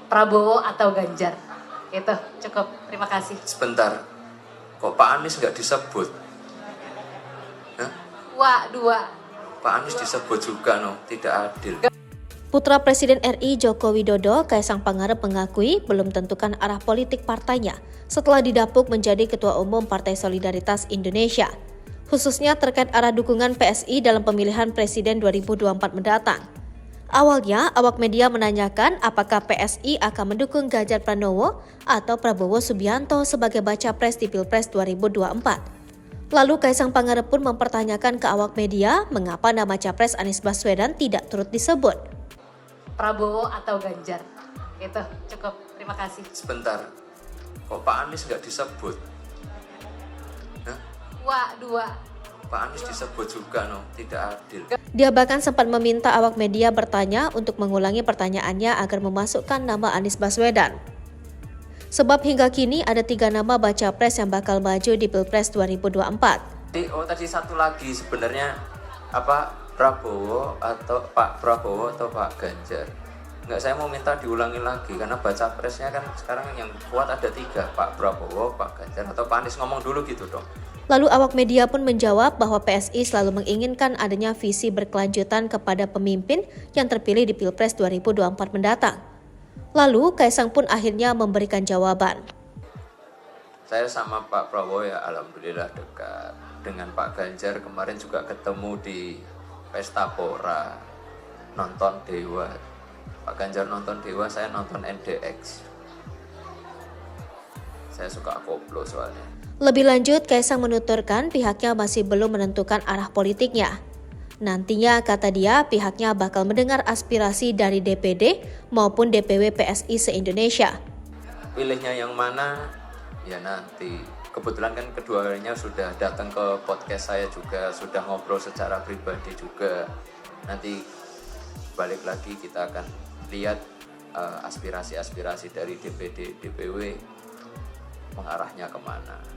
Prabowo atau Ganjar? Itu cukup, terima kasih. Sebentar, kok Pak Anies nggak disebut? Hah? Dua. Pak Anies disebut juga, tidak adil. Putra Presiden RI Joko Widodo, Kaisang Pangarep mengakui belum tentukan arah politik partainya setelah didapuk menjadi Ketua Umum Partai Solidaritas Indonesia, khususnya terkait arah dukungan PSI dalam pemilihan Presiden 2024 mendatang. Awalnya, awak media menanyakan apakah PSI akan mendukung Ganjar Pranowo atau Prabowo Subianto sebagai baca pres di Pilpres 2024. Lalu Kaisang Pangarep pun mempertanyakan ke awak media mengapa nama Capres Anies Baswedan tidak turut disebut. Prabowo atau Ganjar? Itu cukup, terima kasih. Sebentar, kok Pak Anies nggak disebut? Hah? Dua. Pak Anies disebut juga, tidak adil. Dia bahkan sempat meminta awak media bertanya untuk mengulangi pertanyaannya agar memasukkan nama Anies Baswedan. Sebab hingga kini ada 3 nama baca pres yang bakal maju di Pilpres 2024. Tadi satu lagi sebenarnya Prabowo atau Pak Ganjar. Enggak, saya mau minta diulangi lagi karena baca presnya kan sekarang yang kuat ada 3, Pak Prabowo, Pak Ganjar atau Pak Anies, ngomong dulu gitu dong. Lalu awak media pun menjawab bahwa PSI selalu menginginkan adanya visi berkelanjutan kepada pemimpin yang terpilih di Pilpres 2024 mendatang. Lalu Kaisang pun akhirnya memberikan jawaban. Saya sama Pak Prabowo ya alhamdulillah dekat. Dengan Pak Ganjar kemarin juga ketemu di Pesta Pora, nonton Dewa. Pak Ganjar nonton Dewa, saya nonton NDX. Saya suka koplo soalnya. Lebih lanjut, Kaisang menuturkan pihaknya masih belum menentukan arah politiknya. Nantinya, kata dia, pihaknya bakal mendengar aspirasi dari DPD maupun DPW PSI se-Indonesia. Pilihnya yang mana? Ya nanti. Kebetulan kan keduanya sudah datang ke podcast saya juga, sudah ngobrol secara pribadi juga. Nanti balik lagi kita akan lihat aspirasi-aspirasi dari DPD, DPW mengarahnya kemana.